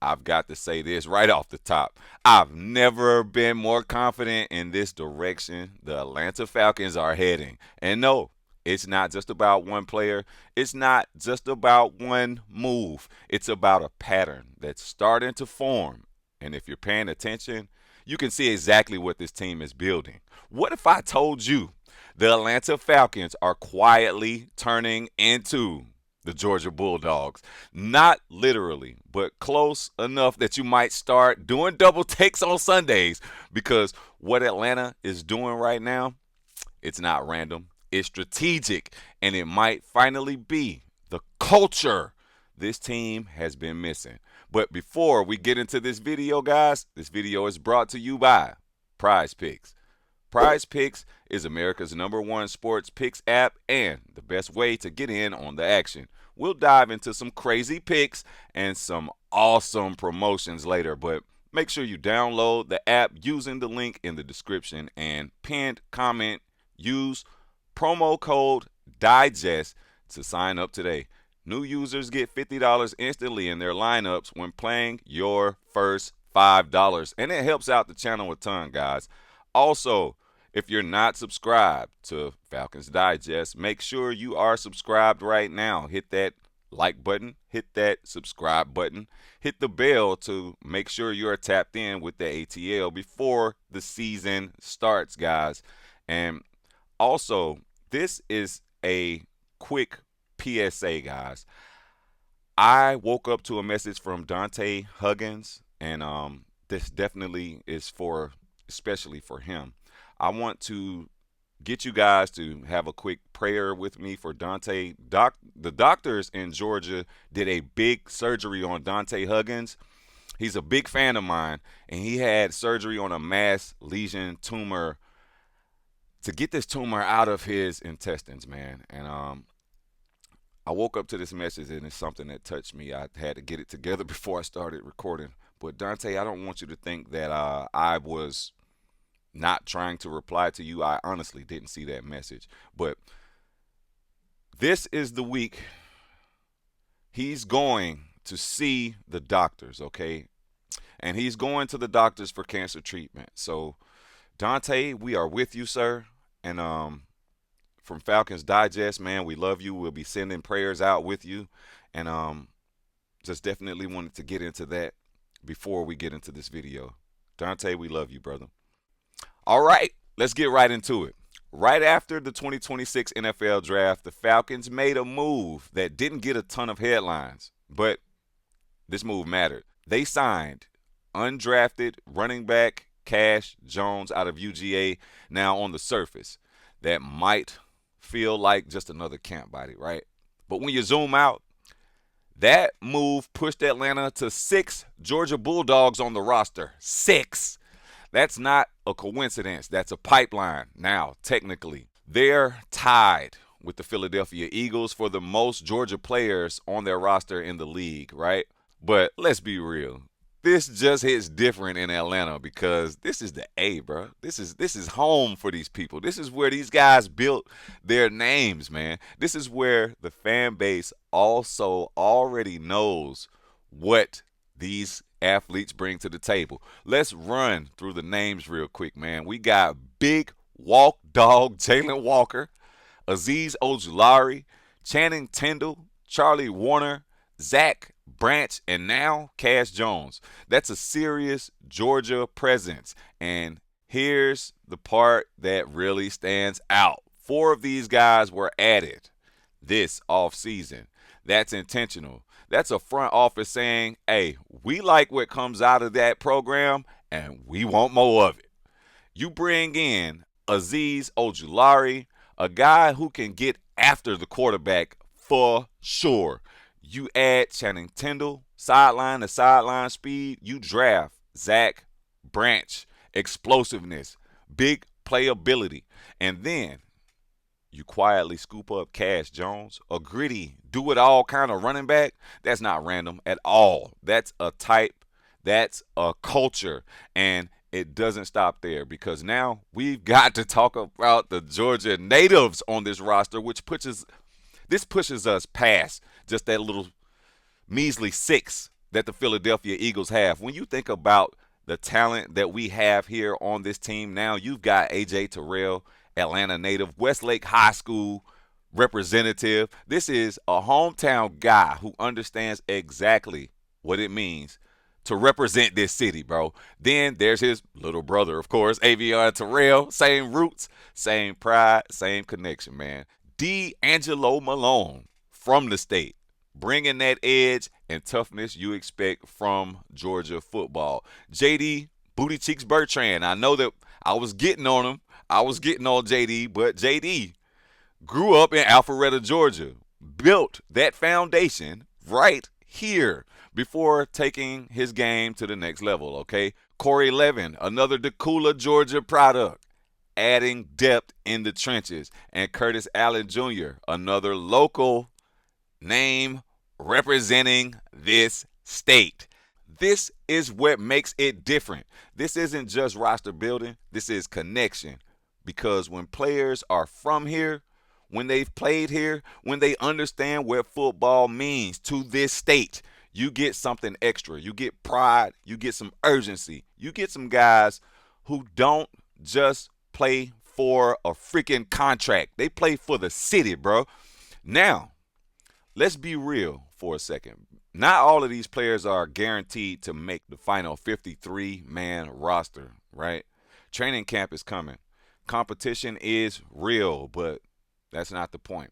I've got to say this right off the top. I've never been more confident in this direction the Atlanta Falcons are heading. And no, it's not just about one player. It's not just about one move. It's about a pattern that's starting to form. And if you're paying attention, you can see exactly what this team is building. What if I told you the Atlanta Falcons are quietly turning into the Georgia Bulldogs? Not literally, but close enough that you might start doing double takes on Sundays, because what Atlanta is doing right now, it's not random. It's strategic, and it might finally be the culture this team has been missing. But before we get into this video, guys, this video is brought to you by Prize Picks. Prize Picks is America's #1 sports picks app and the best way to get in on the action. We'll dive into some crazy picks and some awesome promotions later, but make sure you download the app using the link in the description and pinned comment. Use promo code DIGEST to sign up today. New users get $50 instantly in their lineups when playing your first $5, and it helps out the channel a ton, guys. Also, if you're not subscribed to Falcons Digest, make sure you are subscribed right now. Hit that like button, hit that subscribe button, hit the bell to make sure you're tapped in with the ATL before the season starts, guys. And also, this is a quick PSA, guys. I woke up to a message from Dante Huggins, and this definitely is especially for him. I want to get you guys to have a quick prayer with me for Dante. The doctors in Georgia did a big surgery on Dante Huggins. He's a big fan of mine, and he had surgery on a mass lesion tumor to get this tumor out of his intestines, man. And I woke up to this message, and it's something that touched me. I had to get it together before I started recording. But Dante, I don't want you to think that I was not trying to reply to you. I honestly didn't see that message. But this is the week he's going to see the doctors, okay? And he's going to the doctors for cancer treatment. So, Dante, we are with you, sir. And from Falcons Digest, man, we love you. We'll be sending prayers out with you. And just definitely wanted to get into that before we get into this video. Dante, we love you, brother. All right, let's get right into it. Right after the 2026 NFL Draft, the Falcons made a move that didn't get a ton of headlines, but this move mattered. They signed undrafted running back Cash Jones out of UGA. Now, on the surface, that might feel like just another camp body, right? But when you zoom out, that move pushed Atlanta to 6 Georgia Bulldogs on the roster. 6. That's not a coincidence. That's a pipeline. Now, technically, they're tied with the Philadelphia Eagles for the most Georgia players on their roster in the league, right? But let's be real. This just hits different in Atlanta because this is the A, bro. This is home for these people. This is where these guys built their names, man. This is where the fan base also already knows what these athletes bring to the table. Let's run through the names real quick, man. We got Big Walk Dog Jalen Walker, Azeez Ojulari, Channing Tindall, Charlie Warner, Zach Branch, and now Cash Jones. That's a serious Georgia presence. And here's the part that really stands out. 4 of these guys were added this offseason. That's intentional. That's a front office saying, hey, we like what comes out of that program, and we want more of it. You bring in Azeez Ojulari, a guy who can get after the quarterback for sure. You add Channing Tindall, sideline to sideline speed. You draft Zach Branch, explosiveness, big playability. And then you quietly scoop up Cash Jones, a gritty, do-it-all kind of running back. That's not random at all. That's a type. That's a culture. And it doesn't stop there, because now we've got to talk about the Georgia natives on this roster, which pushes us past just that little measly 6 that the Philadelphia Eagles have. When you think about the talent that we have here on this team now, you've got A.J. Terrell, Atlanta native, Westlake High School representative. This is a hometown guy who understands exactly what it means to represent this city, bro. Then there's his little brother, of course, Avion Terrell. Same roots, same pride, same connection, man. D'Angelo Malone from the state, bringing that edge and toughness you expect from Georgia football. JD Booty Cheeks Bertrand. I know that I was getting on him. I was getting on JD, but JD grew up in Alpharetta, Georgia, built that foundation right here before taking his game to the next level, okay? Corey Levin, another Decula, Georgia product, adding depth in the trenches. And Curtis Allen Jr., another local name representing this state. This is what makes it different. This isn't just roster building, this is connection. Because when players are from here, when they've played here, when they understand what football means to this state, you get something extra. You get pride. You get some urgency. You get some guys who don't just play for a freaking contract. They play for the city, bro. Now, let's be real for a second. Not all of these players are guaranteed to make the final 53-man roster, right? Training camp is coming. Competition is real, but that's not the point.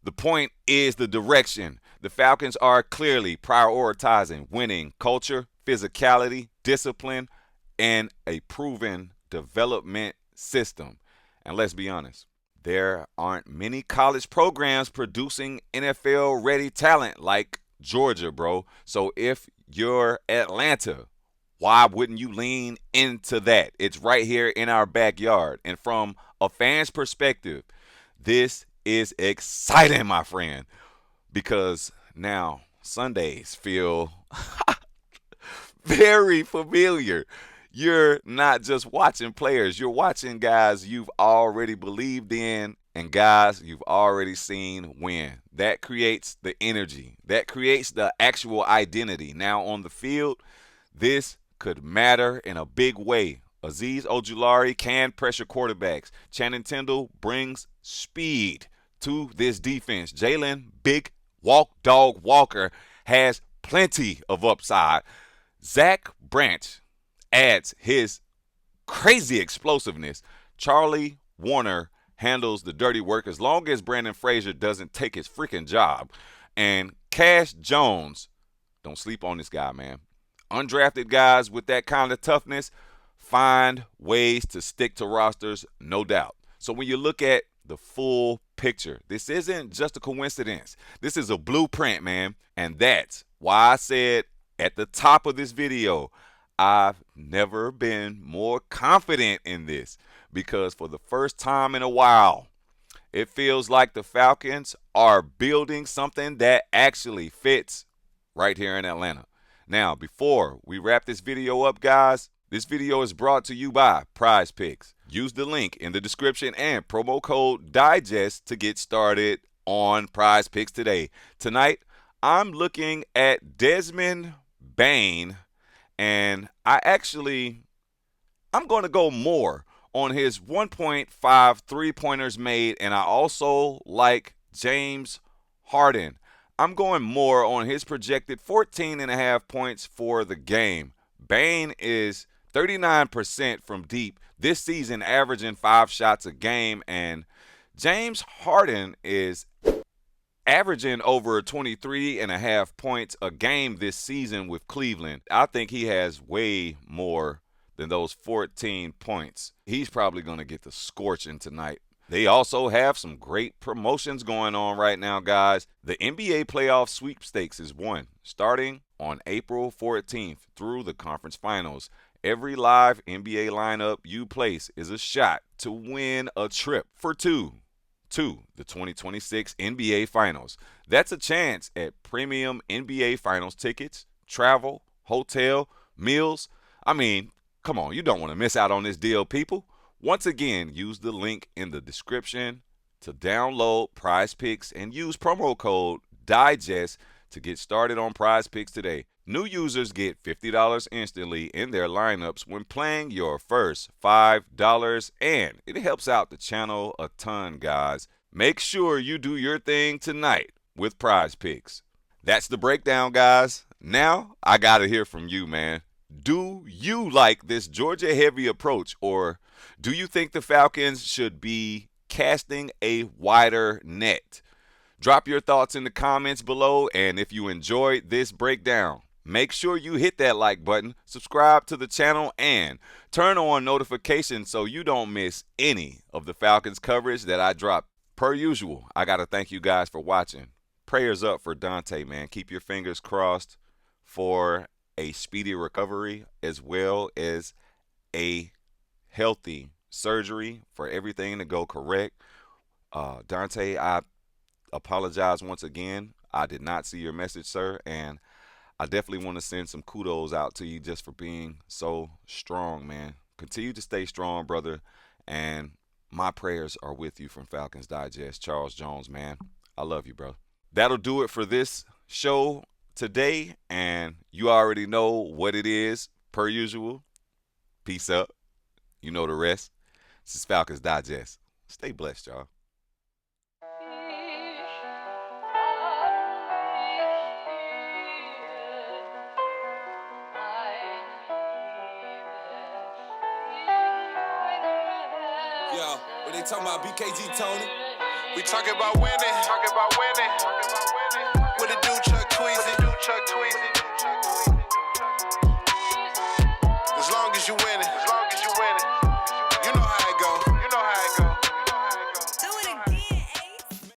The point is the direction. The Falcons are clearly prioritizing winning culture, physicality, discipline, and a proven development system. And let's be honest, there aren't many college programs producing NFL-ready talent like Georgia, bro. So if you're Atlanta, why wouldn't you lean into that? It's right here in our backyard. And from a fan's perspective, this is exciting, my friend, because now Sundays feel very familiar. You're not just watching players, you're watching guys you've already believed in and guys you've already seen win. That creates the energy, that creates the actual identity. Now on the field, this could matter in a big way. Azeez Ojulari can pressure quarterbacks. Channing Tindall brings speed to this defense. Jalen Big Dog Walker has plenty of upside. Zach Branch adds his crazy explosiveness. Charlie Warner handles the dirty work as long as Brandon Frazier doesn't take his freaking job. And Cash Jones, don't sleep on this guy, man. Undrafted guys with that kind of toughness find ways to stick to rosters, no doubt. So when you look at the full picture, this isn't just a coincidence. This is a blueprint, man. And that's why I said at the top of this video, I've never been more confident in this, because for the first time in a while, it feels like the Falcons are building something that actually fits right here in Atlanta. Now, before we wrap this video up, guys, this video is brought to you by Prize Picks. Use the link in the description and promo code DIGEST to get started on Prize Picks today. Tonight, I'm looking at Desmond Bane, and I'm going to go more on his 1.5 three-pointers made, and I also like James Harden. I'm going more on his projected 14.5 points for the game. Bane is 39% from deep this season, averaging 5 shots a game, and James Harden is averaging over 23.5 points a game this season with Cleveland. I think he has way more than those 14 points. He's probably going to get the scorching tonight. They also have some great promotions going on right now, guys. The NBA playoff sweepstakes is won starting on April 14th through the conference finals. Every live NBA lineup you place is a shot to win a trip for two to the 2026 NBA Finals. That's a chance at premium NBA Finals tickets, travel, hotel, meals. I mean, come on, you don't want to miss out on this deal, people. Once again, use the link in the description to download Prize Picks and use promo code DIGEST to get started on Prize Picks today. New users get $50 instantly in their lineups when playing your first $5, and it helps out the channel a ton, guys. Make sure you do your thing tonight with Prize Picks. That's the breakdown, guys. Now, I got to hear from you, man. Do you like this Georgia heavy approach, or do you think the Falcons should be casting a wider net? Drop your thoughts in the comments below, and if you enjoyed this breakdown, make sure you hit that like button, subscribe to the channel, and turn on notifications so you don't miss any of the Falcons coverage that I drop. Per usual, I got to thank you guys for watching. Prayers up for Dante, man. Keep your fingers crossed for a speedy recovery as well as a healthy surgery for everything to go correct. Dante, I apologize once again. I did not see your message, sir, and I definitely want to send some kudos out to you just for being so strong, man. Continue to stay strong, brother, and my prayers are with you from Falcons Digest. Charles Jones, man. I love you, bro. That'll do it for this show today, and you already know what it is, per usual. Peace up. You know the rest. This is Falcons Digest. Stay blessed, y'all. Yeah, when they talking about BKG, Tony, we talking about winning.